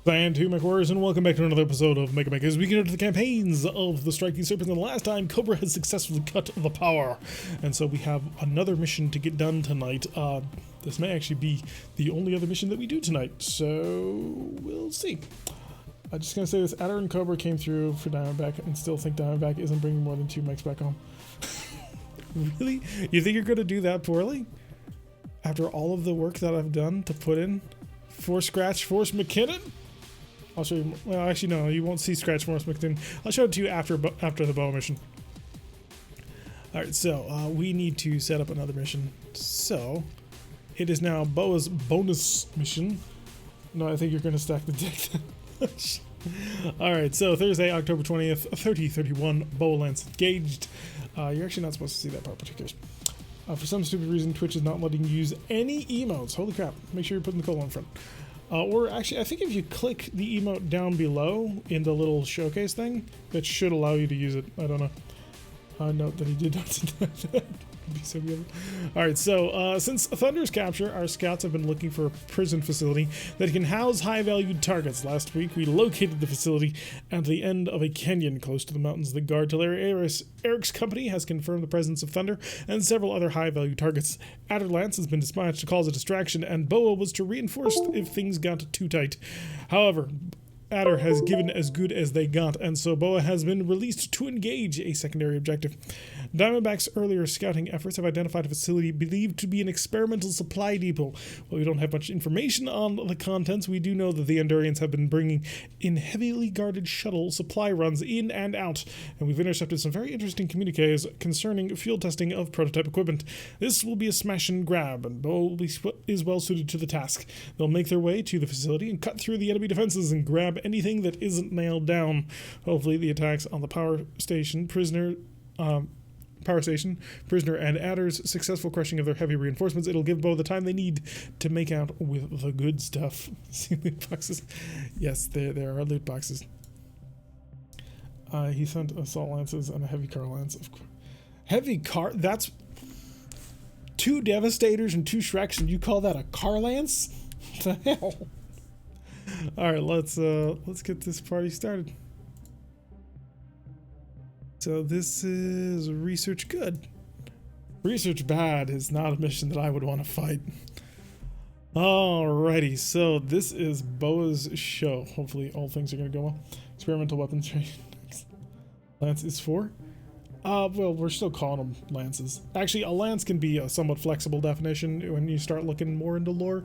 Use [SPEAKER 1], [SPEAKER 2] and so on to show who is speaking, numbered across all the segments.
[SPEAKER 1] And to my warriors, and welcome back to another episode of MegaMek as we get into the campaigns of the Striking Serpents. And the last time, Cobra has successfully cut the power, and so we have another mission to get done tonight. This may actually be the only other mission that we do tonight, so we'll see. I'm just gonna say this: Adder and Cobra came through for Diamondback, and still think Diamondback isn't bringing more than 2 mechs back home. Really? You think you're gonna do that poorly? After all of the work that I've done to put in for Scratch Force McKinnon? I'll show you. Well, actually, no, you won't see Scratch Force McKinnon. I'll show it to you after the bow mission. All right, so we need to set up another mission. So it is now Boa's bonus mission. No, I think you're going to stack the deck. All right, so Thursday, October 20th, 30:31. Boa Lance engaged. You're actually not supposed to see that part, but who cares? For some stupid reason, Twitch is not letting you use any emotes. Holy crap! Make sure you're putting the colon in front. Or actually, I think if you click the emote down below in the little showcase thing, that should allow you to use it. I don't know. Note that he did not do that. Be so good. All right, so since Thunder's capture, our scouts have been looking for a prison facility that can house high-valued targets. Last week, we located the facility at the end of a canyon close to the mountains that guard Talaria. Eric's company has confirmed the presence of Thunder and several other high-value targets. Adderlance has been dispatched to cause a distraction, and Boa was to reinforce if things got too tight. However, Adder has given as good as they got, and so Boa has been released to engage a secondary objective. Diamondback's earlier scouting efforts have identified a facility believed to be an experimental supply depot. While we don't have much information on the contents, we do know that the Endurians have been bringing in heavily guarded shuttle supply runs in and out, and we've intercepted some very interesting communiques concerning field testing of prototype equipment. This will be a smash and grab, and Boa is well suited to the task. They'll make their way to the facility and cut through the enemy defenses and grab anything that isn't nailed down. Hopefully the attacks on the power station, prisoner, and Adder's successful crushing of their heavy reinforcements, it'll give Boa the time they need to make out with the good stuff. See loot boxes? Yes, there are loot boxes. He sent assault lances and a heavy car lance. Heavy car? That's 2 Devastators and 2 Shreks, and you call that a car lance? What the hell? All right, let's get this party started. So this is research good. Research bad is not a mission that I would want to fight. Alrighty, so this is Boa's show. Hopefully all things are going to go well. Experimental weapons training. Lance is 4. Well, we're still calling them lances. Actually, a lance can be a somewhat flexible definition when you start looking more into lore.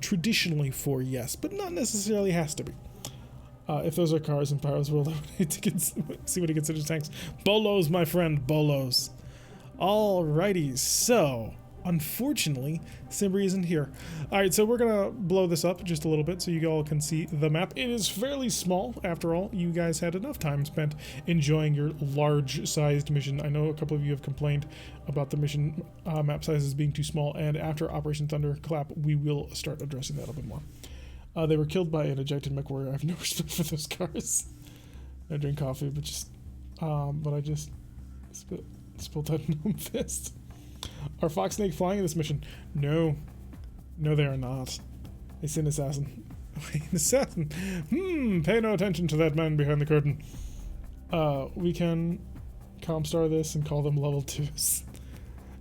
[SPEAKER 1] Traditionally 4, yes, but not necessarily has to be. If those are cars in Pyro's world, I would need to see what he considers tanks. Bolos, my friend, bolos. Alrighty, so unfortunately, Simbri isn't here. Alright, so we're gonna blow this up just a little bit so you all can see the map. It is fairly small, after all. You guys had enough time spent enjoying your large-sized mission. I know a couple of you have complained about the mission map sizes being too small, and after Operation Thunderclap, we will start addressing that a bit more. They were killed by an ejected mech warrior. I have no respect for those cars. I drink coffee, but I just spilled that in my fist. Are Fox Snake flying in this mission? No, they are not. It's an assassin. An assassin. Pay no attention to that man behind the curtain. We can Comstar this and call them level 2s.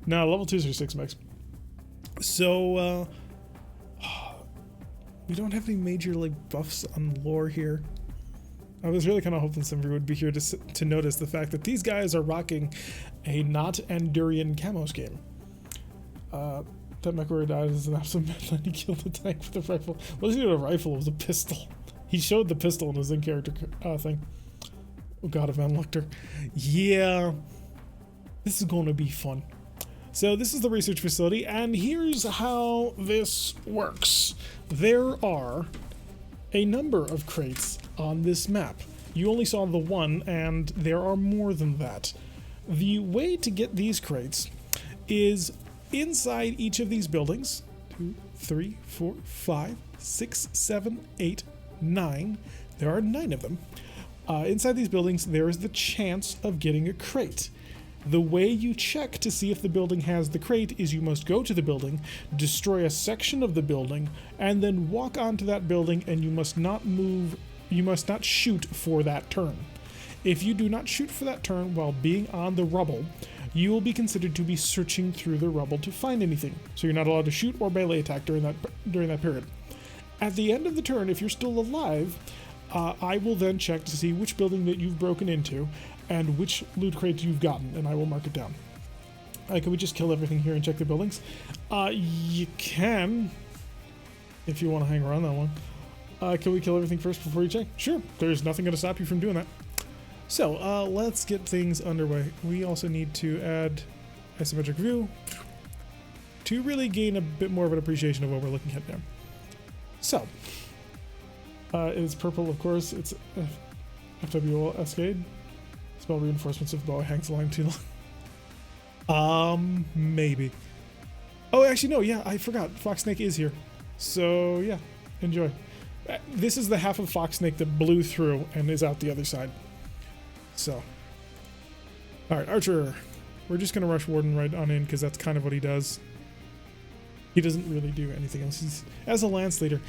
[SPEAKER 1] No, level 2s are 6 mechs. So, we don't have any major buffs on lore here. I was really kind of hoping somebody would be here to notice the fact that these guys are rocking a not Andurian camo scheme. That MechWarrior died as an absolute madman. He killed the tank with a rifle. Wasn't even a rifle, it was a pistol. He showed the pistol in his in-character thing. Oh god, of Van Lecter. Yeah, this is going to be fun. So this is the research facility, and here's how this works. There are a number of crates on this map. You only saw the one, and there are more than that. The way to get these crates is inside each of these buildings. 2, 3, 4, 5, 6, 7, 8, 9. There are 9 of them. Inside these buildings, there is the chance of getting a crate. The way you check to see if the building has the crate is you must go to the building, destroy a section of the building, and then walk onto that building, and you must not shoot for that turn. If you do not shoot for that turn while being on the rubble, you will be considered to be searching through the rubble to find anything. So you're not allowed to shoot or melee attack during that period. At the end of the turn, if you're still alive, I will then check to see which building that you've broken into and which loot crate you've gotten, and I will mark it down. Can we just kill everything here and check the buildings? You can, if you want to hang around that one. Can we kill everything first before you check? Sure, there's nothing going to stop you from doing that. So, let's get things underway. We also need to add isometric view to really gain a bit more of an appreciation of what we're looking at now. So, it's purple, of course. It's FWL Escade. Spell reinforcements if bow hangs the line too long. Maybe. Oh, actually, no, yeah, I forgot. Fox Snake is here. So, yeah, enjoy. This is the half of Fox Snake that blew through and is out the other side. So. Alright, Archer. We're just going to rush Warden right on in because that's kind of what he does. He doesn't really do anything else. He's, as a Lance Leader,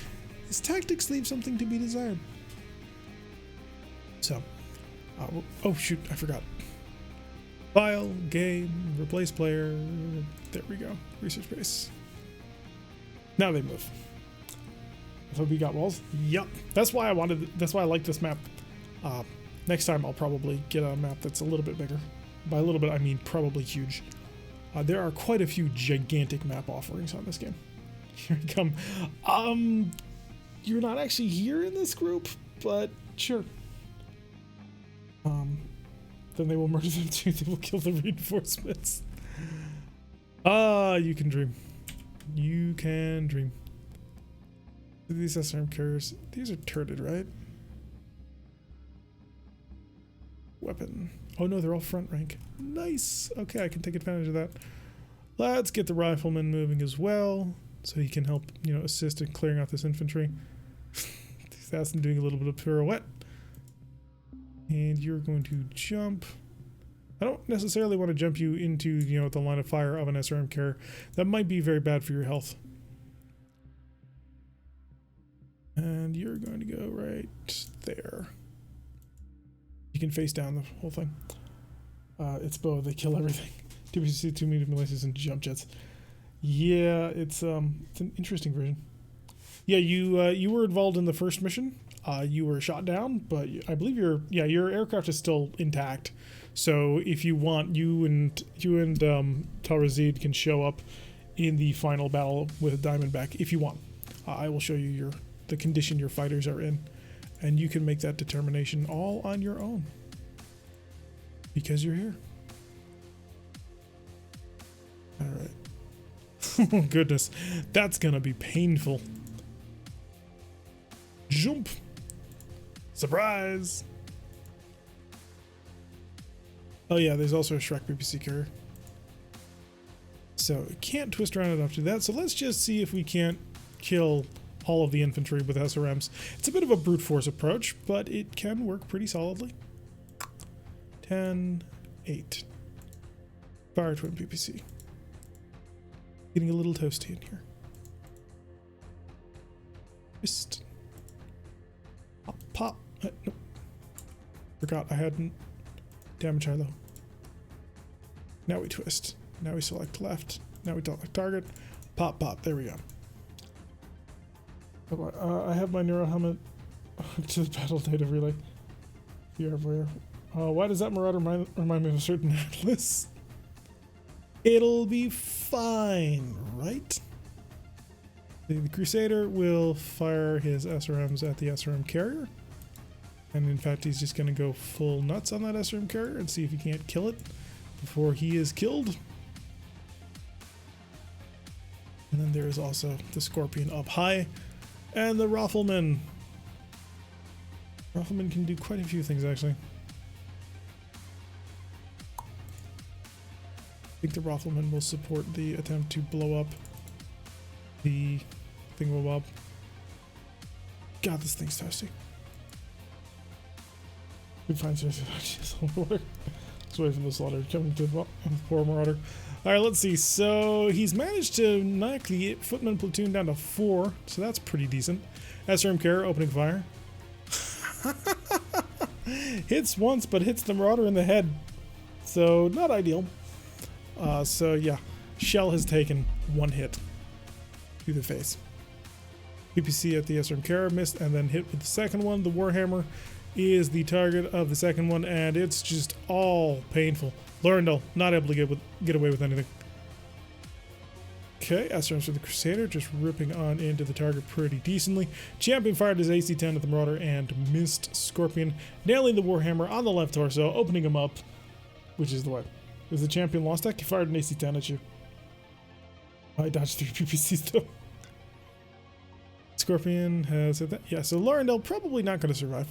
[SPEAKER 1] his tactics leave something to be desired. So. Oh, shoot, I forgot. File, game, replace player. There we go. Research base. Now they move. FOB got walls? Yup. That's why I like this map. Next time I'll probably get a map that's a little bit bigger. By a little bit, I mean probably huge. There are quite a few gigantic map offerings on this game. Here we come. You're not actually here in this group, but sure. Then they will murder them too. They will kill the reinforcements. You can dream. You can dream. These SRM carriers, these are turreted, right? Weapon. Oh no, they're all front rank. Nice. Okay, I can take advantage of that. Let's get the rifleman moving as well, so he can help, assist in clearing out this infantry. Assassin doing a little bit of pirouette. And you're going to jump. I don't necessarily want to jump you into, the line of fire of an SRM carrier. That might be very bad for your health. And you're going to go right there. You can face down the whole thing. It's bow, they kill everything. 2PC, 2 medium militias, and jump jets. Yeah, it's an interesting version. Yeah, you were involved in the first mission. You were shot down, but I believe your aircraft is still intact. So if you want, you and Talrazid can show up in the final battle with Diamondback if you want. I will show you the condition your fighters are in, and you can make that determination all on your own because you're here. All right. Oh goodness, that's gonna be painful. Jump. Surprise! Oh yeah, there's also a Shrek PPC carrier. So, can't twist around enough to do that, so let's just see if we can't kill all of the infantry with SRMs. It's a bit of a brute force approach, but it can work pretty solidly. 10, 8. Fire Twin PPC. Getting a little toasty in here. Twist. Pop, pop. Nope. Forgot I hadn't damage high low. Now we twist. Now we select left. Now we select target. Pop, pop. There we go. I have my neuro helmet to the battle data relay. VR. Why does that Marauder remind me of a certain atlas? It'll be fine, right? The Crusader will fire his SRMs at the SRM carrier. And in fact, he's just going to go full nuts on that SRM carrier and see if he can't kill it before he is killed. And then there is also the Scorpion up high. And the Rifleman. Rifleman can do quite a few things, actually. I think the Rifleman will support the attempt to blow up the thingamabob. God, this thing's toasty. We find seriously water. Let's wait for the slaughter coming to the poor Marauder. Alright, let's see. So he's managed to knock the footman platoon down to 4, so that's pretty decent. SRM carrier opening fire. Hits once, but hits the Marauder in the head. So not ideal. So yeah, Shell has taken 1 hit to the face. PPC at the SRM carrier missed and then hit with the second one. The Warhammer is the target of the second one, and it's just all painful. Lorendal not able to get away with anything. Okay, SRMs for the Crusader just ripping on into the target pretty decently. Champion fired his AC-10 at the Marauder and missed Scorpion, nailing the Warhammer on the left torso, opening him up, which is the way. Is the Champion lost deck? He fired an AC-10 at you. I dodged 3 PPCs though. Scorpion has hit that. Yeah, so Lorendal probably not going to survive.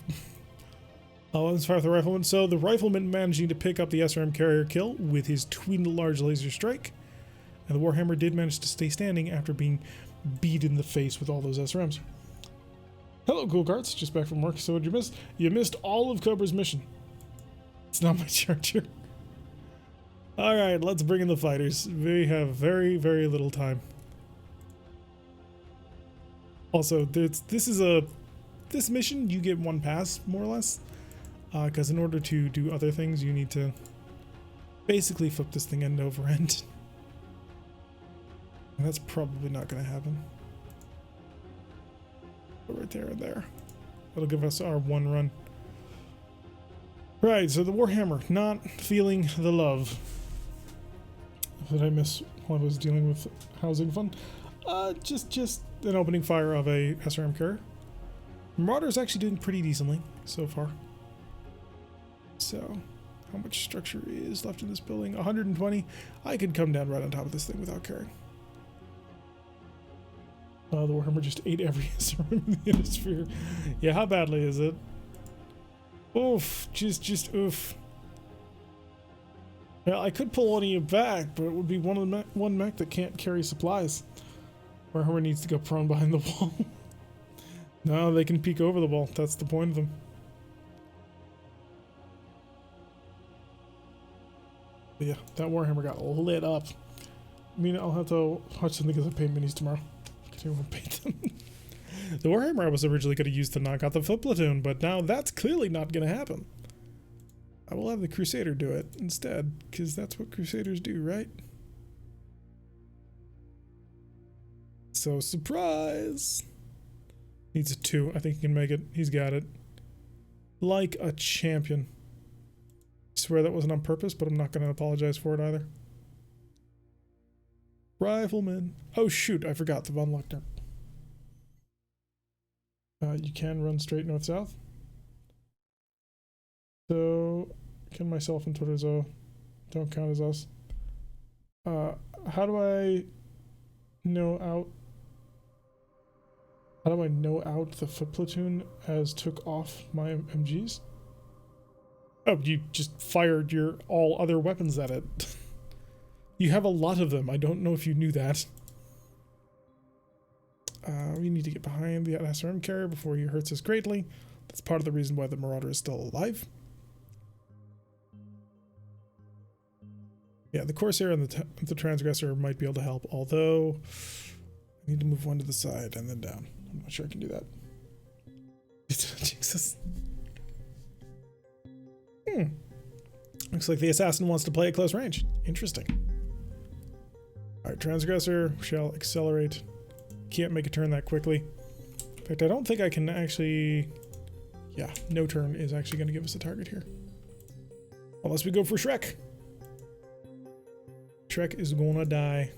[SPEAKER 1] Let's fire with the Rifleman. So the Rifleman managing to pick up the SRM carrier kill with his twin large laser strike. And the Warhammer did manage to stay standing after being beat in the face with all those SRMs. Hello, Cool Carts. Just back from work. So what'd you miss? You missed all of Cobra's mission. It's not my charger. Alright, let's bring in the fighters. We have very, very little time. Also, this mission, you get 1 pass, more or less. Because in order to do other things, you need to basically flip this thing end over end. And that's probably not going to happen. But right there and there. That'll give us our 1 run. Right, so the Warhammer, not feeling the love that I miss while I was dealing with housing fund. Just an opening fire of a SRM carrier. Marauder is actually doing pretty decently so far. So, how much structure is left in this building? 120. I could come down right on top of this thing without carrying. The Warhammer just ate every SRM in the Hemisphere. Yeah, how badly is it? Oof, just oof. Yeah, I could pull one of you back, but it would be one mech that can't carry supplies. Warhammer needs to go prone behind the wall. No, they can peek over the wall. That's the point of them. But yeah, that Warhammer got lit up. I mean, I'll have to watch something because I paint minis tomorrow. I can't even paint them. The Warhammer I was originally going to use to knock out the foot platoon, but now that's clearly not going to happen. I will have the Crusader do it instead, because that's what Crusaders do, right? So, surprise! Needs a 2. I think he can make it. He's got it. Like a champion. I swear that wasn't on purpose, but I'm not going to apologize for it either. Rifleman. Oh shoot, I forgot the Von Luckner. You can run straight north-south. So, can myself and Torzo don't count as us. How do I know out the foot platoon as took off my MGs? Oh, you just fired your all other weapons at it. You have a lot of them. I don't know if you knew that. We need to get behind the SRM carrier before he hurts us greatly. That's part of the reason why the Marauder is still alive. Yeah, the Corsair and the Transgressor might be able to help, although I need to move one to the side and then down. I'm not sure I can do that. Jesus. Looks like the assassin wants to play at close range. Interesting. Alright, Transgressor shall accelerate. Can't make a turn that quickly. In fact, I don't think I can actually... Yeah, no turn is actually going to give us a target here. Unless we go for Shrek. Shrek is gonna die.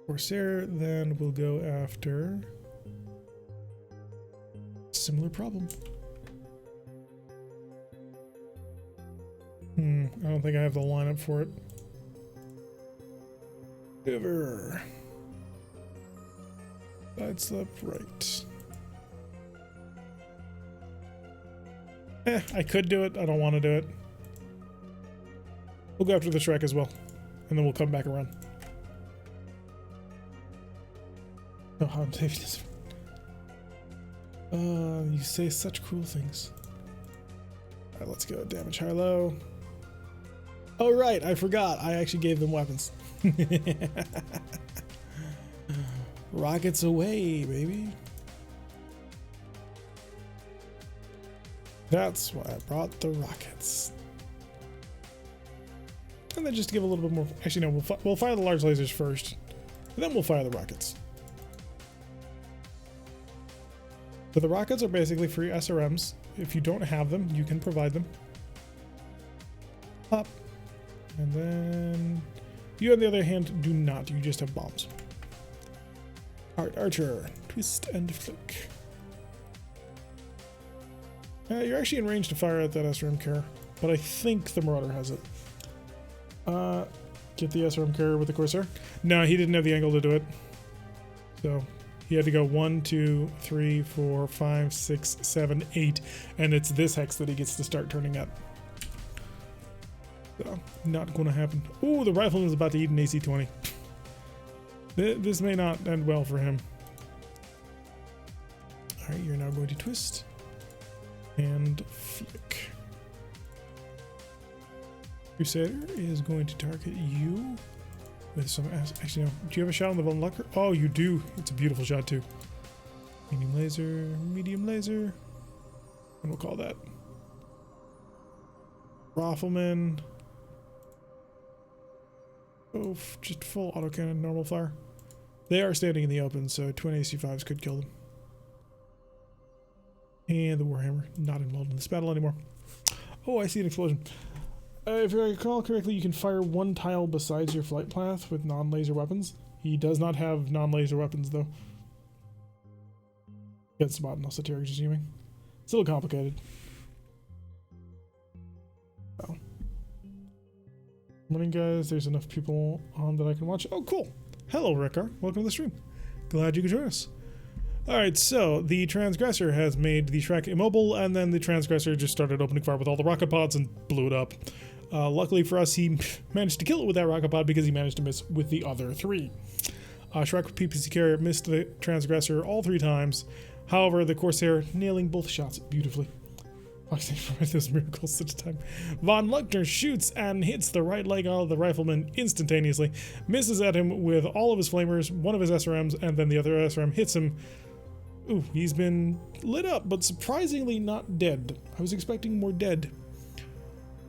[SPEAKER 1] Corsair, then we'll go after... Similar problem. I don't think I have the lineup for it. Ever. Sidestep right. I could do it. I don't want to do it. We'll go after the Shrek as well. And then we'll come back around. Oh, I'm saving this. You say such cruel things. All right, let's go. Damage high-low. Oh, right. I forgot. I actually gave them weapons. Rockets away, baby. That's why I brought the rockets. And then just to give a little bit more... Actually, no. We'll fire the large lasers first. And then we'll fire the rockets. So the rockets are basically free SRMs. If you don't have them, you can provide them. Up. And then... You, on the other hand, do not. You just have bombs. Alright, Archer. Twist and flick. You're actually in range to fire at that SRM carrier, but I think the Marauder has it. Get the SRM carrier with the Corsair. No, he didn't have the angle to do it. So he had to go 1, 2, 3, 4, 5, 6, 7, 8, and it's this hex that he gets to start turning up. So, not going to happen. Ooh, the Rifleman's about to eat an AC-20. This may not end well for him. Alright, you're now going to twist and flick. Crusader is going to target you with some... Actually, no. Do you have a shot on the Von Lucker? Oh, you do. It's a beautiful shot, too. Medium laser. And we'll call that Rifleman. Oh, just full autocannon, normal fire. They are standing in the open, so twin AC-5s could kill them. And the Warhammer, not involved in this battle anymore. Oh, I see an explosion. If I recall correctly, you can fire one tile besides your flight path with non-laser weapons. He does not have non-laser weapons, though. Get spot and also Terry just aiming. It's a little complicated. Oh. Morning, guys. There's enough people on that I can watch. Oh, cool. Hello, Rickar. Welcome to the stream. Glad you could join us. Alright, so the Transgressor has made the Shrek immobile, and then the Transgressor just started opening fire with all the rocket pods and blew it up. Luckily for us, he managed to kill it with that rocket pod because he managed to miss with the other 3. Shrek PPC carrier missed the Transgressor all 3 times. However, the Corsair nailing both shots beautifully. Those miracles at a time. Von Luckner shoots and hits the right leg of the Rifleman instantaneously, misses at him with all of his flamers, one of his SRMs, and then the other SRM hits him. Ooh, he's been lit up, but surprisingly not dead. I was expecting more dead.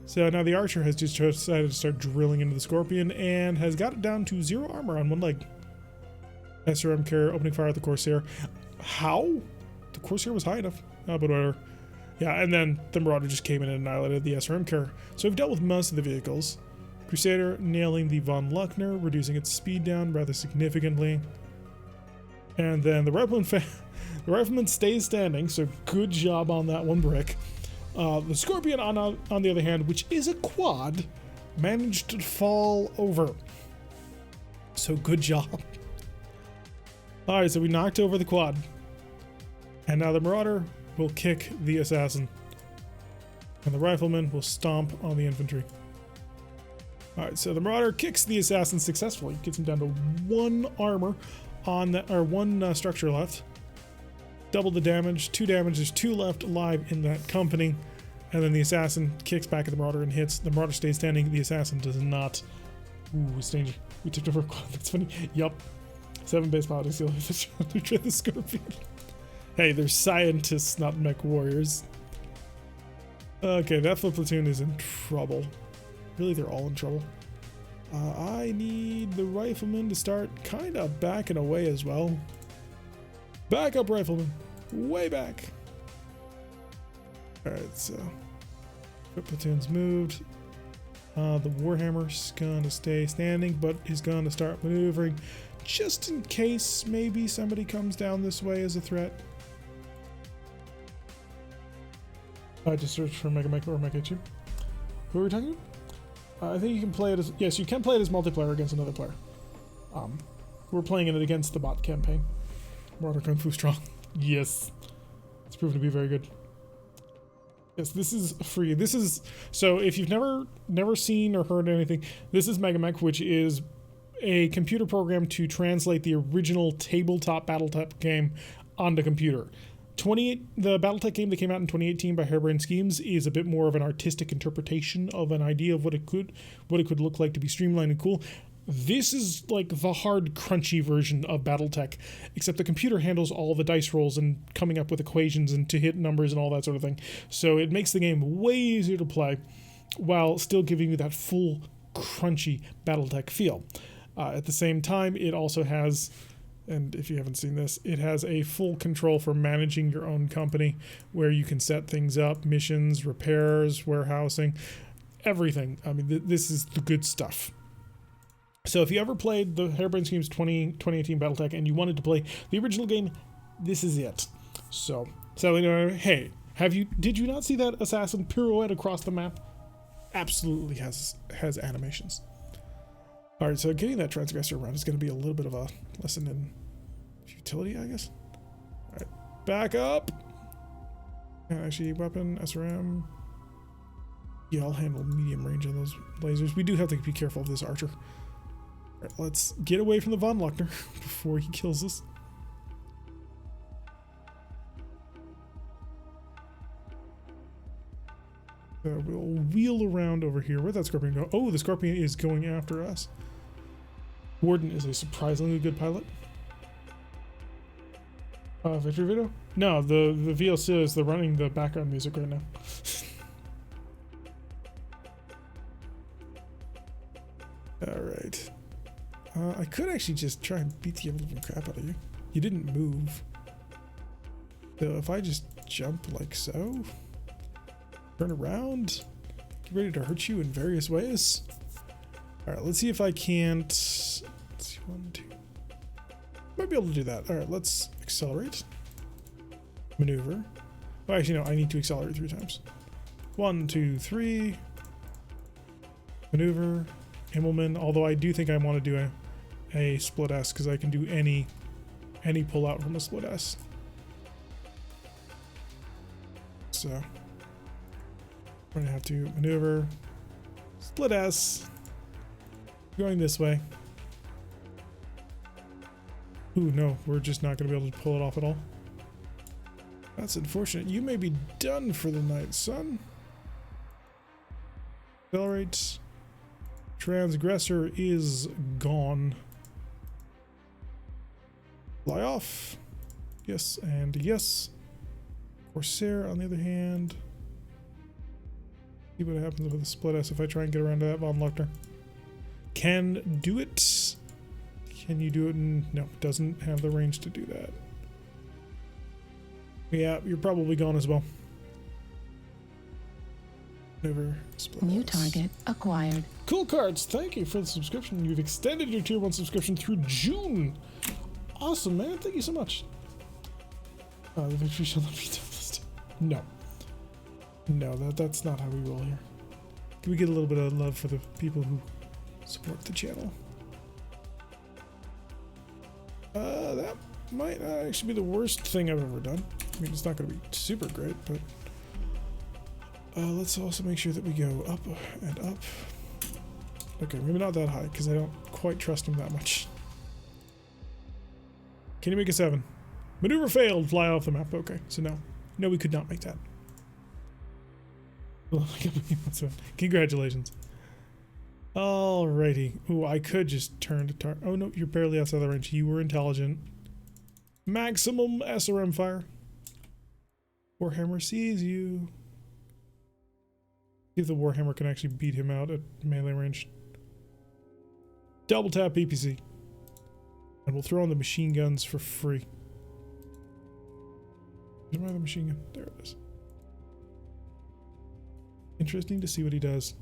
[SPEAKER 1] So now the Archer has just decided to start drilling into the Scorpion and has got it down to 0 armor on one leg. SRM carrier opening fire at the Corsair. How? The Corsair was high enough. But whatever. Yeah, and then the Marauder just came in and annihilated the SRM carrier. So we've dealt with most of the vehicles. Crusader nailing the Von Luckner, reducing its speed down rather significantly. And then the Rifleman stays standing, so good job on that one brick. The Scorpion, on the other hand, which is a quad, managed to fall over. So good job. Alright, so we knocked over the quad. And now the Marauder will kick the Assassin. And the Rifleman will stomp on the infantry. Alright, so the Marauder kicks the Assassin successfully. Gets him down to 1 armor on the, or 1 structure left. Double the damage, 2 damage, there's 2 left alive in that company. And then the Assassin kicks back at the Marauder and hits. The Marauder stays standing, the Assassin does not. Ooh, it's danger. We tipped over a quad, that's funny. Yup. 7 base piloting seal with the Scorpion. Hey, they're scientists, not mech warriors. Okay, that foot platoon is in trouble. Really, they're all in trouble. I need the Rifleman to start kind of backing away as well. Back up, Rifleman. Way back. Alright, so foot platoon's moved. The Warhammer's gonna stay standing, but he's gonna start maneuvering just in case maybe somebody comes down this way as a threat. I just searched for MegaMek or MekHQ. Who are we talking about? I think you can play it as... Yes, you can play it as multiplayer against another player. We're playing it against the bot campaign. Marauder Kung Fu Strong. Yes. It's proven to be very good. Yes, this is free. This is... So, if you've never seen or heard anything, this is MegaMek, which is a computer program to translate the original tabletop battletop game onto computer. The BattleTech game that came out in 2018 by Harebrained Schemes is a bit more of an artistic interpretation of an idea of what it could look like to be streamlined and cool. This is like the hard, crunchy version of BattleTech, except the computer handles all the dice rolls and coming up with equations and to hit numbers and all that sort of thing. So it makes the game way easier to play while still giving you that full, crunchy BattleTech feel. At the same time, it also has, and if you haven't seen this, it has a full control for managing your own company where you can set things up, missions, repairs, warehousing, everything. I mean, this is the good stuff. So if you ever played the Harebrained Schemes 2018 BattleTech and you wanted to play the original game, this is it. So, Sally, hey, did you not see that assassin pirouette across the map? Absolutely has animations. All right, so getting that transgressor around is going to be a little bit of a lesson in futility, I guess. All right, back up. Actually, weapon, SRM. Yeah, I'll handle medium range on those lasers. We do have to be careful of this archer. All right, let's get away from the Von Luckner before he kills us. We'll wheel around over here. Where'd that scorpion go? Oh, the scorpion is going after us. Warden is a surprisingly good pilot. Victory video? No, the VLC is running the background music right now. All right. I could actually just try and beat the living crap out of you. You didn't move. So if I just jump like so, turn around, get ready to hurt you in various ways. All right, let's see if I can't. Let's see, 1, 2. Might be able to do that. All right, let's accelerate. Maneuver. Oh, actually, no, I need to accelerate 3 times. 1, 2, 3. Maneuver. Immelman, although I do think I want to do a split S because I can do any pull out from a split S. So I'm going to have to maneuver, split S, going this way. Ooh, no, we're just not going to be able to pull it off at all. That's unfortunate. You may be done for the night, son. Accelerate. Transgressor is gone. Fly off. Yes, and yes. Corsair, on the other hand. See what happens with a split S if I try and get around to that Von Luckner. Can do it. Can you do it? No, doesn't have the range to do that. Yeah, you're probably gone as well. Never split.
[SPEAKER 2] New target acquired.
[SPEAKER 1] Cool Cards, thank you for the subscription. You've extended your tier 1 subscription through June. Awesome, man. Thank you so much. The victory shall not be listed. No. No, that's not how we roll here. Can we get a little bit of love for the people who support the channel? That might not actually be the worst thing I've ever done. I mean, it's not going to be super great, but let's also make sure that we go up and up. Okay, maybe not that high because I don't quite trust him that much. Can you make a 7? Maneuver failed. Fly off the map. Okay, so no, we could not make that. Congratulations. Alrighty. Ooh, I could just turn to target. Oh no, you're barely outside the range. You were intelligent. Maximum SRM fire. Warhammer sees you. See if the Warhammer can actually beat him out at melee range. Double tap PPC. And we'll throw on the machine guns for free. Where's my other machine gun? There it is. Interesting to see what he does.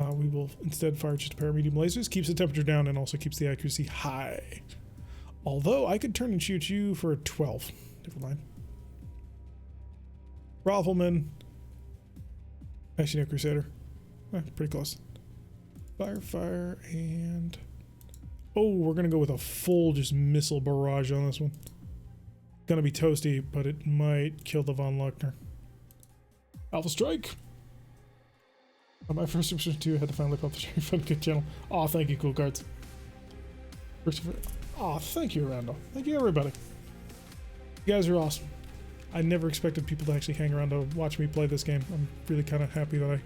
[SPEAKER 1] We will instead fire just a pair of medium lasers. Keeps the temperature down and also keeps the accuracy high. Although I could turn and shoot you for a 12. Never mind. Rifleman. Actually, no Crusader. Pretty close. Fire, and... Oh, we're going to go with a full just missile barrage on this one. Gonna be toasty, but it might kill the Von Luckner. Alpha Strike! On my first subscription too, I had to finally pop the very fun good channel. Aw, thank you, Cool Cards. Aw, thank you, Randall. Thank you, everybody. You guys are awesome. I never expected people to actually hang around to watch me play this game. I'm really kind of happy that I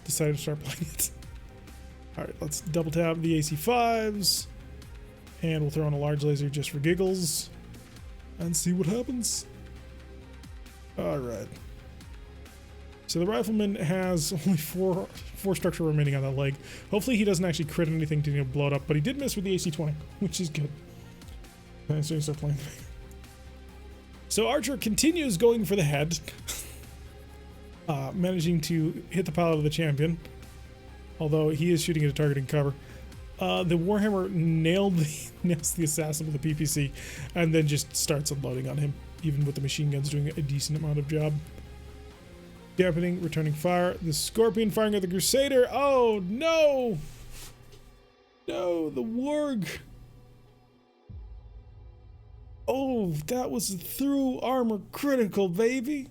[SPEAKER 1] decided to start playing it. Alright, let's double tap the AC5s. And we'll throw on a large laser just for giggles. And see what happens. Alright. So the rifleman has only four structure remaining on that leg. Hopefully he doesn't actually crit anything to blow it up, but he did miss with the AC-20, which is good. And so he starts playing. So Archer continues going for the head, managing to hit the pilot of the champion, although he is shooting at a targeting cover. The Warhammer nails the assassin with the PPC, and then just starts unloading on him, even with the machine guns doing a decent amount of job. Dampening, returning fire. The Scorpion firing at the Crusader. Oh no! No, the Warg. Oh, that was a through armor critical, baby.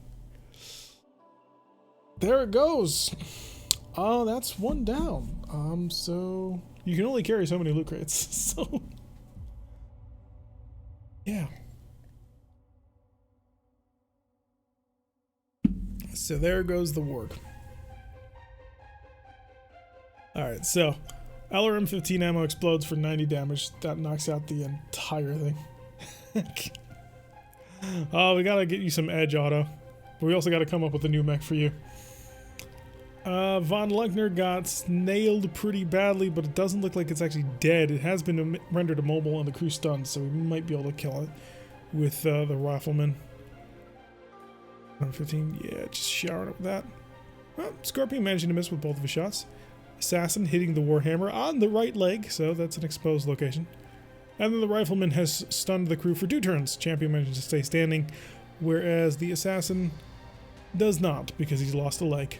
[SPEAKER 1] There it goes. Oh, that's one down. So you can only carry so many loot crates. So yeah. So there goes the Warg. Alright, so LRM-15 ammo explodes for 90 damage. That knocks out the entire thing. Oh, we gotta get you some edge auto. But we also gotta come up with a new mech for you. Von Luckner got nailed pretty badly, but it doesn't look like it's actually dead. It has been rendered immobile and the crew stunned, so we might be able to kill it with the rifleman. 15, yeah, just showering it with that. Well, Scorpion managing to miss with both of his shots. Assassin hitting the Warhammer on the right leg, so that's an exposed location. And then the rifleman has stunned the crew for 2 turns. Champion manages to stay standing, whereas the assassin does not, because he's lost a leg.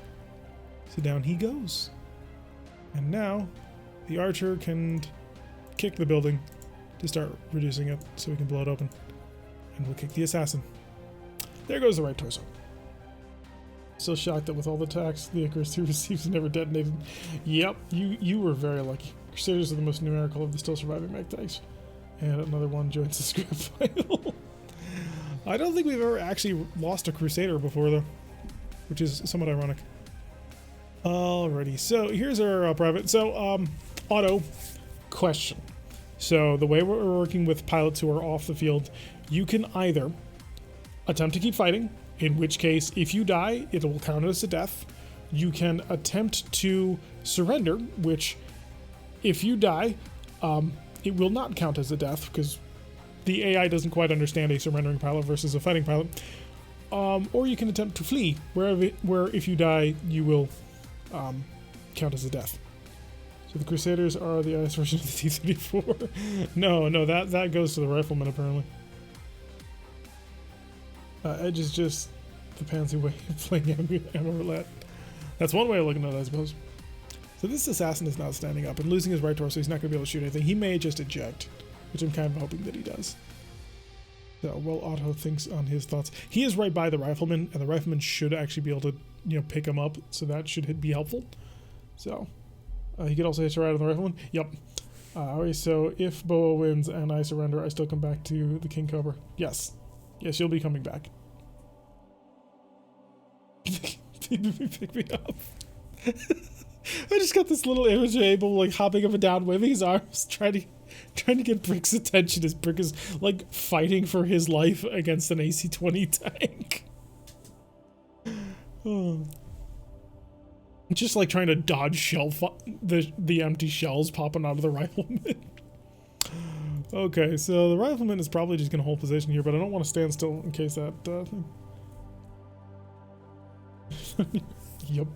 [SPEAKER 1] So down he goes. And now, the archer can kick the building to start reducing it, so we can blow it open. And we'll kick the assassin. There goes the right torso. Still shocked that with all the attacks, the Icarus 2 receives never detonated. Yep, you were very lucky. Crusaders are the most numerical of the still surviving mech types. And another one joins the script file. I don't think we've ever actually lost a Crusader before, though, which is somewhat ironic. Alrighty, so here's our private. So, auto question. So the way we're working with pilots who are off the field, you can either attempt to keep fighting, in which case, if you die, it will count as a death. You can attempt to surrender, which, if you die, it will not count as a death, because the AI doesn't quite understand a surrendering pilot versus a fighting pilot. Or you can attempt to flee, where if you die, you will count as a death. So the Crusaders are the IS version of the T-34. No, that goes to the rifleman, apparently. Edge is just the pansy way of playing ammo roulette. That's one way of looking at it, I suppose. So this assassin is not standing up and losing his right torso. He's not going to be able to shoot anything. He may just eject, which I'm kind of hoping that he does. So while Otto thinks on his thoughts, he is right by the rifleman, and the rifleman should actually be able to, pick him up. So that should be helpful. So he could also hit you right on the rifleman. Yep. Okay, so if Boa wins and I surrender, I still come back to the King Cobra. Yes. Yes, you'll be coming back. Pick me up. I just got this little image of Abel hopping up and down, waving his arms, trying to get Brick's attention as Brick is fighting for his life against an AC-20 tank. Oh. Just trying to dodge the empty shells popping out of the rifleman. Okay, so the rifleman is probably just going to hold position here, but I don't want to stand still in case that thing. Yep.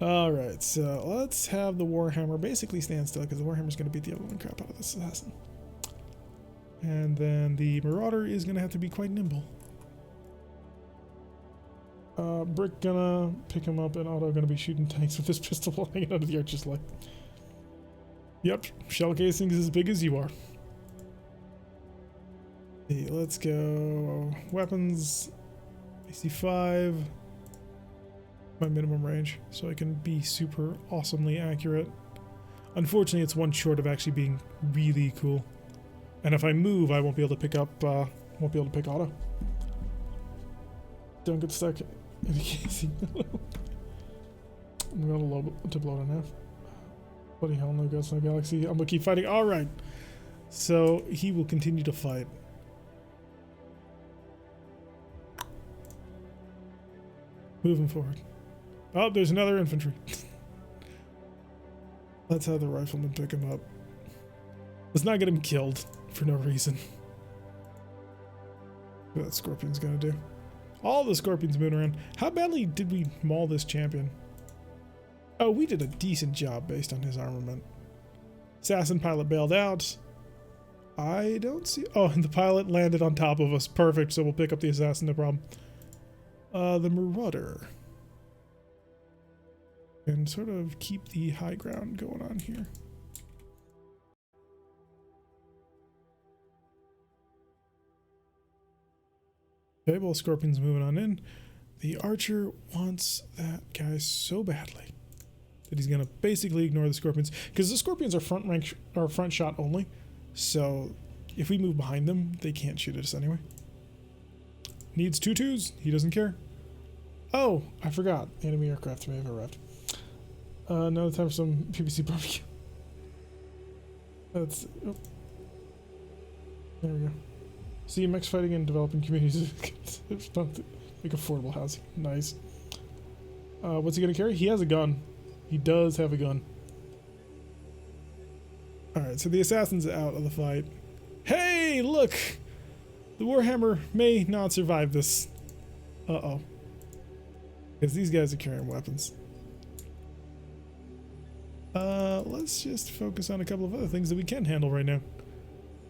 [SPEAKER 1] Alright, so let's have the Warhammer basically stand still, because the Warhammer's going to beat the living crap out of this assassin. And then the Marauder is going to have to be quite nimble. Brick gonna pick him up, and Otto gonna be shooting tanks with his pistol hanging out of the archer's leg. Yep, shell casings as big as you are. Hey, let's go. Weapons. AC-5. My minimum range, so I can be super awesomely accurate. Unfortunately, it's one short of actually being really cool. And if I move, I won't be able to pick up, won't be able to pick Otto. Don't get stuck in the casing. I'm gonna blow it in half. Bloody hell, no ghost, no galaxy. I'm gonna keep fighting. Alright. So he will continue to fight. Moving forward. Oh, there's another infantry. Let's have the rifleman pick him up. Let's not get him killed for no reason. What that scorpion's gonna do. All the scorpions moving around. How badly did we maul this champion? Oh, we did a decent job based on his armament. Assassin pilot bailed out. I don't see... Oh, and the pilot landed on top of us. Perfect, so we'll pick up the assassin, no problem. The Marauder. And sort of keep the high ground going on here. Okay, well, Scorpion's moving on in. The Archer wants that guy so badly that he's going to basically ignore the Scorpions. Because the Scorpions are front rank or front shot only. So if we move behind them, they can't shoot at us anyway. Needs 2-2s. He doesn't care. Oh, I forgot. Enemy aircraft may have arrived. Now it's time for some PVC barbecue. That's... Oh. There we go. See, Mech's fighting in developing communities. Like affordable housing. Nice. What's he gonna carry? He has a gun. He does have a gun. Alright, so the assassin's out of the fight. Hey, look! The Warhammer may not survive this. Uh-oh. Because these guys are carrying weapons. Let's just focus on a couple of other things that we can handle right now.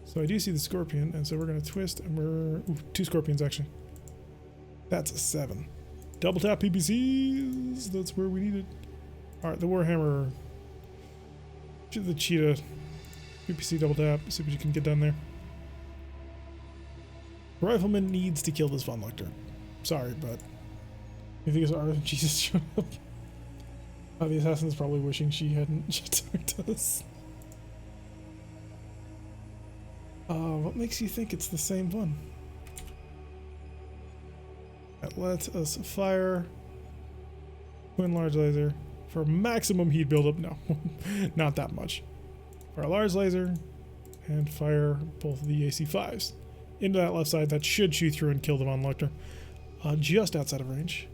[SPEAKER 1] So I do see the Scorpion, and so we're going to twist, and we're... Ooh, 2 Scorpions, actually. That's a 7. Double tap PPCs! That's where we need it. Alright, the Warhammer... The Cheetah. PPC double tap. See what you can get done there. Rifleman needs to kill this Von Lecter. Sorry, but... You think it's RNG just showed up? The assassin's probably wishing she hadn't talked to us. What makes you think it's the same one? Let us fire twin large laser for maximum heat buildup. No, not that much. For a large laser and fire both of the AC-5s into that left side. That should shoot through and kill the Von Lecter. Just outside of range.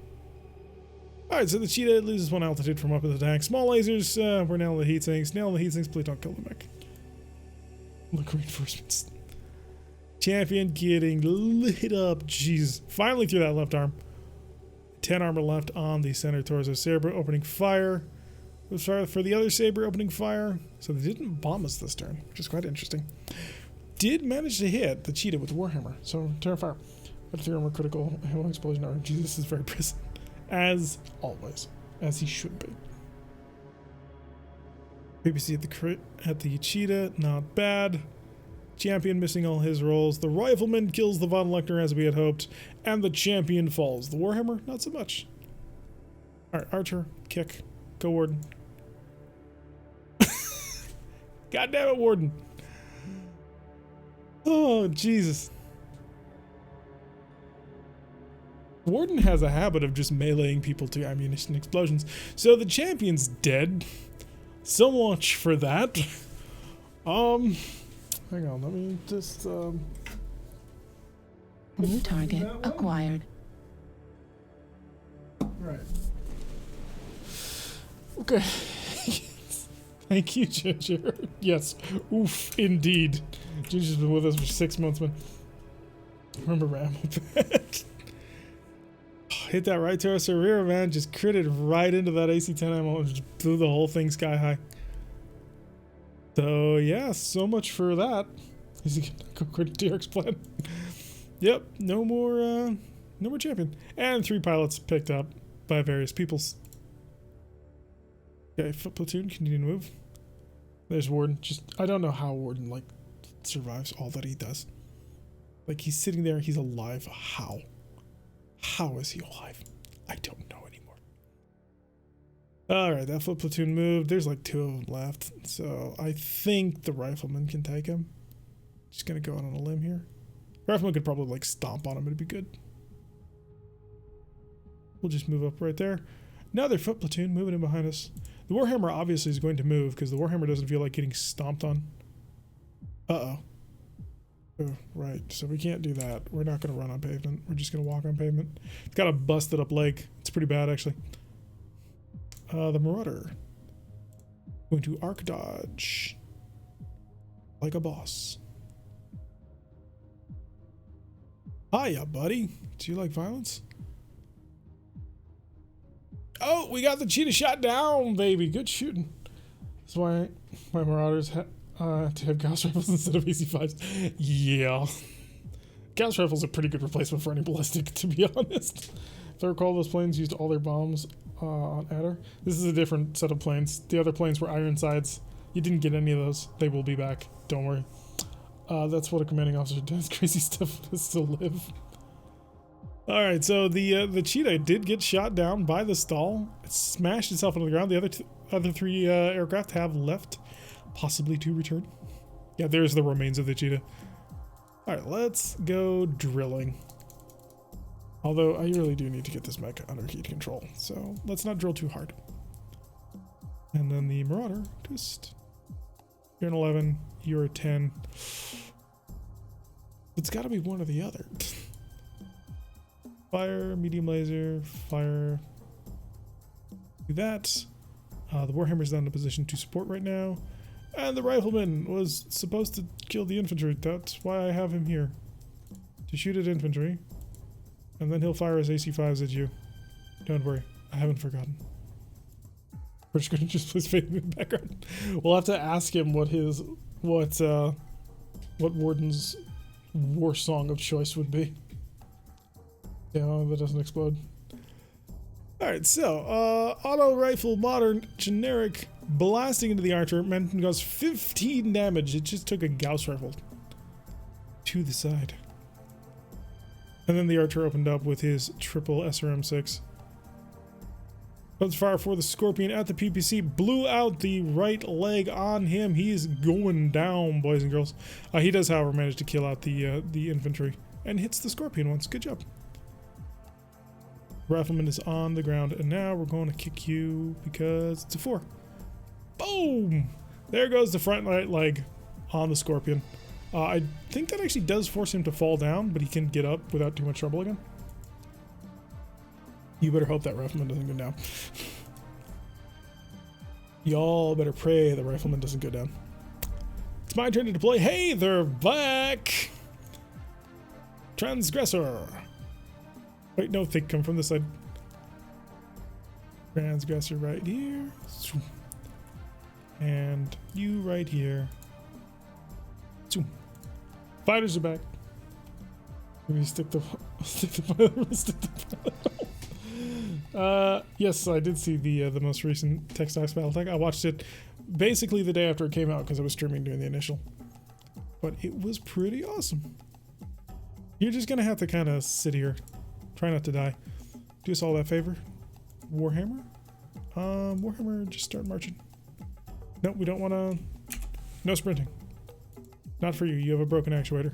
[SPEAKER 1] Alright, so the Cheetah loses 1 altitude from weapons attack. Small lasers, we're nailing the heat sinks. Nail the heat sinks, please don't kill the mech. Look, reinforcements. Champion getting lit up. Jeez. Finally through that left arm. 10 armor left on the center torso. Saber opening fire. For the other Saber opening fire. So they didn't bomb us this turn, which is quite interesting. Did manage to hit the Cheetah with the Warhammer. So turn fire. Got a 3 armor critical. Halo explosion armor. Jesus, this is very present. As always. As he should be. PPC at the crit at the Cheetah. Not bad. Champion missing all his rolls. The Rifleman kills the Von Lecter as we had hoped. And the Champion falls. The Warhammer, not so much. Alright, Archer, kick. Go Warden. God damn it, Warden. Oh, Jesus. Warden has a habit of just meleeing people to ammunition explosions. So the Champion's dead. So much for that. Hang on, let me just,
[SPEAKER 2] New target acquired.
[SPEAKER 1] Right. Okay. Thank you, Ginger. Yes. Oof, indeed. Ginger's been with us for 6 months, man. Remember ammo pad. Hit that right torso rear, man. Just critted right into that AC-10 ammo and just blew the whole thing sky high. So, yeah, so much for that. Is he gonna go according to Derek's plan? Yep, no more champion. And 3 pilots picked up by various peoples. Okay, foot platoon, continue to move. There's Warden. Just, I don't know how Warden, like, survives all that he does. Like, he's sitting there, he's alive. How? How is he alive? I don't know anymore. Alright, that foot platoon moved. There's like 2 of them left. So I think the Rifleman can take him. Just gonna go out on a limb here. Rifleman could probably like stomp on him. It'd be good. We'll just move up right there. Another foot platoon moving in behind us. The Warhammer obviously is going to move because the Warhammer doesn't feel like getting stomped on. Uh-oh. Oh, right, so we can't do that. We're not going to run on pavement. We're just going to walk on pavement. It's got a busted up leg. It's pretty bad, actually. The Marauder. Going to arc dodge. Like a boss. Hiya, buddy. Do you like violence? Oh, we got the cheetah shot down, baby. Good shooting. That's why my Marauders to have Gauss rifles instead of AC5s. Yeah. Gauss rifles are a pretty good replacement for any ballistic, to be honest. If I recall, those planes used all their bombs on Adder. This is a different set of planes. The other planes were Ironsides. You didn't get any of those. They will be back. Don't worry. That's what a commanding officer does. Crazy stuff to still live. Alright, so the cheetah did get shot down by the stall. It smashed itself into the ground. The other three aircraft have left, possibly to return. Yeah, there's the remains of the cheetah. Alright, let's go drilling. Although, I really do need to get this mech under heat control, so let's not drill too hard. And then the Marauder, twist. You're an 11, you're a 10. It's gotta be one or the other. Fire, medium laser, fire. Do that. The Warhammer's not in a position to support right now. And the Rifleman was supposed to kill the infantry. That's why I have him here. To shoot at infantry. And then he'll fire his AC5s at you. Don't worry, I haven't forgotten. We're just gonna just place fading in the background. We'll have to ask him what Warden's war song of choice would be. Yeah, that doesn't explode. Alright, so, auto rifle, modern, generic, blasting into the archer, meant to cause 15 damage. It just took a Gauss rifle to the side. And then the archer opened up with his triple SRM6. Let's fire for the Scorpion at the PPC. Blew out the right leg on him. He's going down, boys and girls. He does, however, manage to kill out the infantry and hits the Scorpion once. Good job. Rifleman is on the ground, and now we're going to kick you because it's a 4. Boom! There goes the front right leg on the Scorpion. I think that actually does force him to fall down, but he can get up without too much trouble again. You better hope that Rifleman doesn't go down. Y'all better pray the Rifleman doesn't go down. It's my turn to deploy. Hey, they're back! Transgressor! Wait, no, they come from this side. Transgressor right here. And you right here. Fighters are back. Maybe stick the yes, I did see the most recent Textiles battle tech. I watched it basically the day after it came out because I was streaming during the initial. But it was pretty awesome. You're just gonna have to kind of sit here. Try not to die. Do us all that favor. Warhammer? Warhammer, just start marching. Nope, we don't want to... No sprinting. Not for you. You have a broken actuator.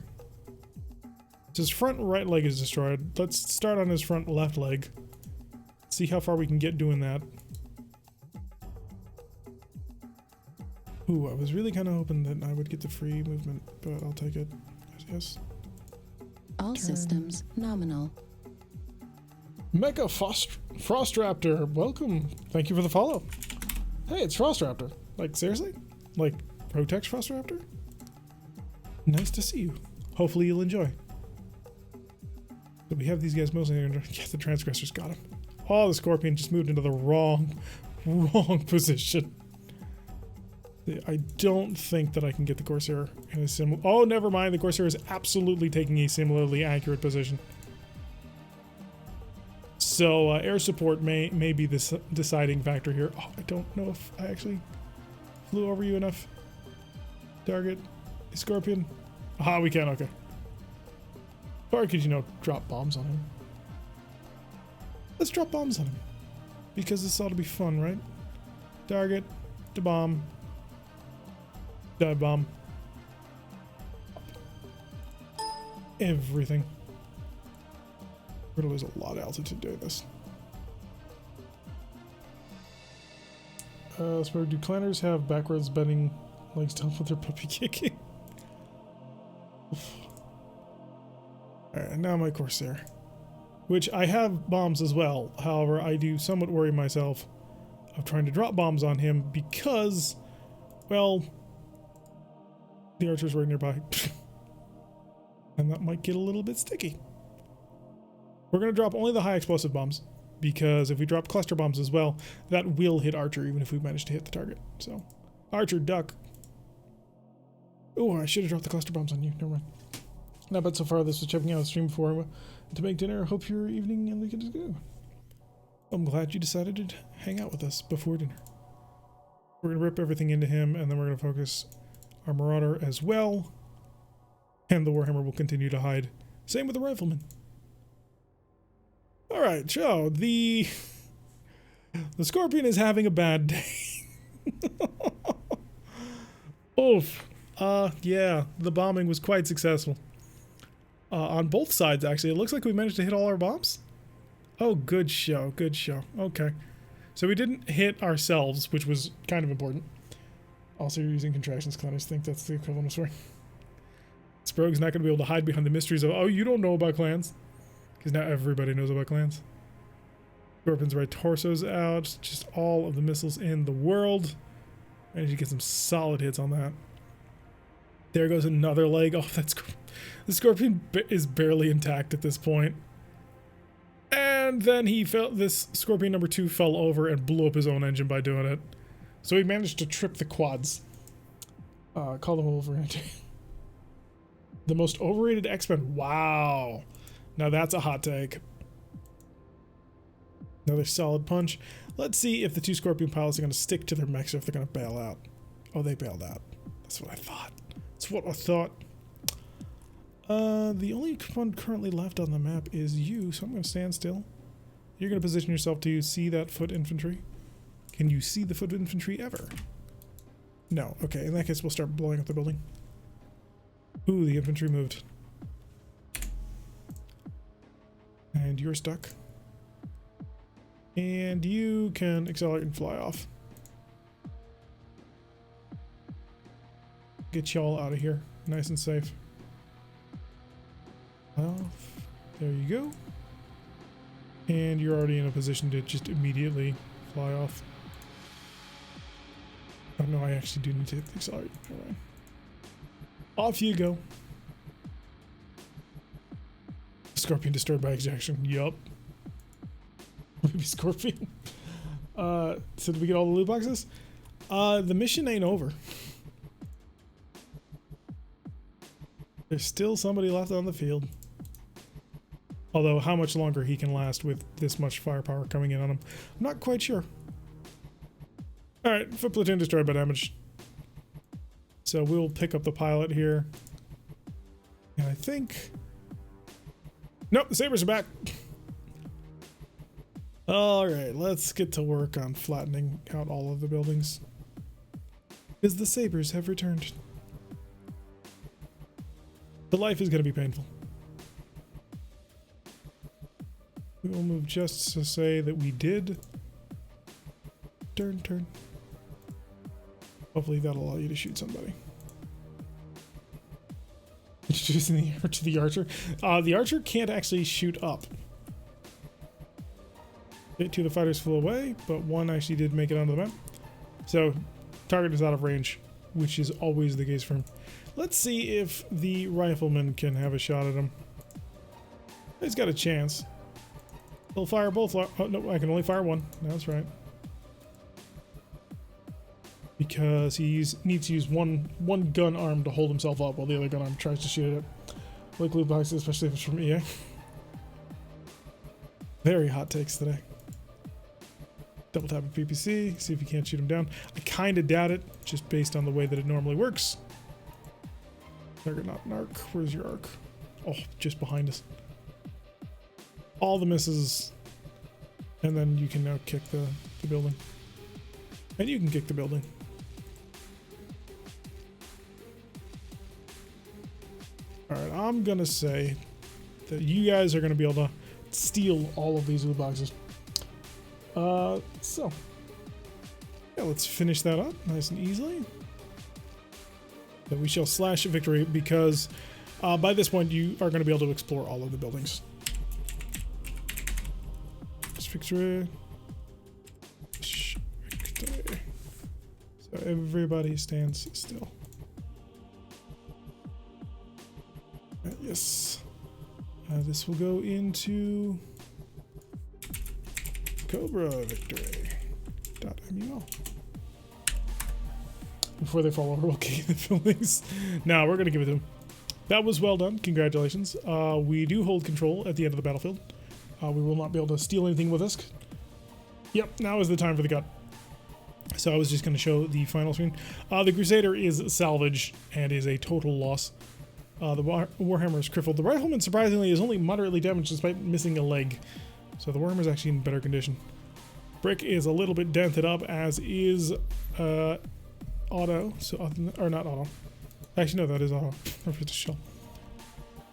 [SPEAKER 1] His front right leg is destroyed. Let's start on his front left leg. See how far we can get doing that. Ooh, I was really kind of hoping that I would get the free movement, but I'll take it. Yes.
[SPEAKER 2] All systems nominal.
[SPEAKER 1] Mecha Frostraptor, welcome. Thank you for the follow. Hey, it's Frostraptor. Like, seriously? Like, Protex Frostraptor? Nice to see you. Hopefully you'll enjoy. But we have these guys mostly under... Yeah, the Transgressors got him. Oh, the Scorpion just moved into the wrong position. I don't think that I can get the Corsair in a similar... Oh, never mind. The Corsair is absolutely taking a similarly accurate position. So air support may be this deciding factor here. Oh, I don't know if I actually flew over you enough. Target, Scorpion. Aha, we can, okay. Or could, drop bombs on him? Let's drop bombs on him. Because this ought to be fun, right? Target, to bomb. Dive bomb. Everything. We're gonna lose a lot of altitude doing this. So do clanners have backwards bending legs to help with their puppy kicking? Alright, now my Corsair. Which I have bombs as well. However, I do somewhat worry myself of trying to drop bombs on him because, well, the archer's right nearby. And that might get a little bit sticky. We're going to drop only the high explosive bombs, because if we drop cluster bombs as well, that will hit Archer even if we manage to hit the target. So, Archer, duck. Oh, I should have dropped the cluster bombs on you. Never mind. Not bad so far. This was checking out the stream before to make dinner. Hope your evening and weekend is good. I'm glad you decided to hang out with us before dinner. We're going to rip everything into him, and then we're going to focus our Marauder as well. And the Warhammer will continue to hide. Same with the Rifleman. Alright, so the Scorpion is having a bad day. Oof. Yeah, the bombing was quite successful. On both sides, actually. It looks like we managed to hit all our bombs. Oh, good show, good show. Okay. So we didn't hit ourselves, which was kind of important. Also, you're using contractions, because I just think that's the equivalent of swearing. Sprogue's not going to be able to hide behind the mysteries of, oh, you don't know about clans. Because now everybody knows about clans. Scorpion's right torso's out. Just all of the missiles in the world. Managed to get some solid hits on that. There goes another leg. Oh, that's... The Scorpion is barely intact at this point. And then he fell... This Scorpion number 2 fell over and blew up his own engine by doing it. So he managed to trip the quads. Call them over. The most overrated X-Men. Wow. Now that's a hot take. Another solid punch. Let's see if the 2 Scorpion pilots are going to stick to their mechs or if they're going to bail out. Oh, they bailed out. That's what I thought. That's what I thought. The only one currently left on the map is you, so I'm going to stand still. You're going to position yourself to see that foot infantry. Can you see the foot infantry ever? No. Okay, in that case, we'll start blowing up the building. Ooh, the infantry moved. And you're stuck. And you can accelerate and fly off. Get y'all out of here. Nice and safe. Well, there you go. And you're already in a position to just immediately fly off. Oh no, I actually do need to accelerate. All right. Off you go. Scorpion destroyed by ejection. Yup. Maybe Scorpion. So did we get all the loot boxes? The mission ain't over. There's still somebody left on the field. Although how much longer he can last with this much firepower coming in on him, I'm not quite sure. Alright, foot platoon destroyed by damage. So we'll pick up the pilot here. And I think... Nope, the Sabres are back. Alright, let's get to work on flattening out all of the buildings. Because the Sabres have returned. The life is going to be painful. We will move just to say that we did. Turn. Hopefully that'll allow you to shoot somebody. Introducing the air to the archer. The archer can't actually shoot up. 2 of the fighters flew away, but 1 actually did make it onto the map. So, target is out of range, which is always the case for him. Let's see if the rifleman can have a shot at him. He's got a chance. He'll fire both. Oh, no, I can only fire 1. That's right. Because he needs to use one gun arm to hold himself up while the other gun arm tries to shoot it. Like loot boxes, especially if it's from EA. Very hot takes today. Double tap a PPC, see if you can't shoot him down. I kind of doubt it, just based on the way that it normally works. Target not an arc. Where's your arc? Oh, just behind us. All the misses. And then you can now kick the building. And you can kick the building. Alright, I'm gonna say that you guys are gonna be able to steal all of these loot boxes. So Yeah, let's finish that up nice and easily. So we shall slash victory because by this point you are going to be able to explore all of the buildings. Victory. Victory. So everybody stands still. Yes. This will go into Cobra Victory.mul. Before they fall over, we'll kick the buildings. Now we're going to give it to them. That was well done. Congratulations. We do hold control at the end of the battlefield. We will not be able to steal anything with us. Yep, now is the time for the gut. So I was just going to show the final screen. The Crusader is salvage and is a total loss. The Warhammer is crippled. The Rifleman, surprisingly, is only moderately damaged despite missing a leg. So the Warhammer is actually in better condition. Brick is a little bit dented up, as is Auto. So, or not Auto. Actually, no, that is Auto. Shell.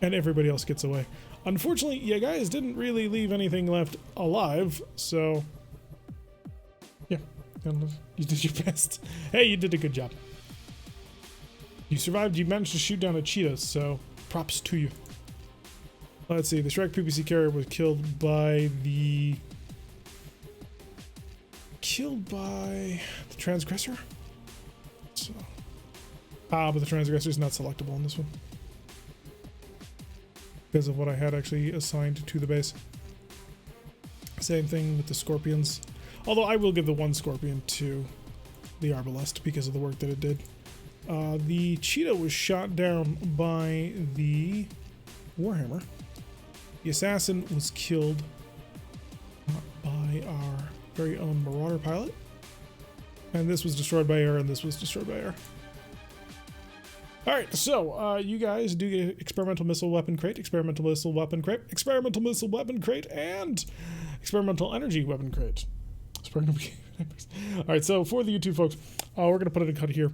[SPEAKER 1] And everybody else gets away. Unfortunately, you guys didn't really leave anything left alive, so yeah, you did your best. Hey, you did a good job. You survived. You managed to shoot down a cheetah, so props to you. Let's see. The Shrek PPC carrier was killed by the transgressor. So, but the transgressor is not selectable in this one, because of what I had actually assigned to the base. Same thing with the scorpions. Although I will give the one scorpion to the arbalest because of the work that it did. The cheetah was shot down by the Warhammer. The assassin was killed by our very own Marauder pilot. And this was destroyed by air, and this was destroyed by air. Alright, so you guys do get experimental missile weapon crate, experimental missile weapon crate, experimental missile weapon crate, and experimental energy weapon crate. Alright, so for the YouTube folks, we're going to put it in a cut here.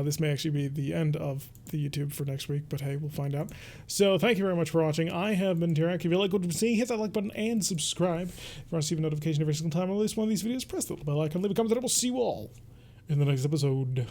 [SPEAKER 1] This may actually be the end of the YouTube for next week, but hey, we'll find out. So thank you very much for watching. I have been Tyrak. If you like what you've been seeing, hit that like button and subscribe. If you want to receive a notification every single time I release one of these videos, press the little bell icon, leave a comment, and I will see you all in the next episode.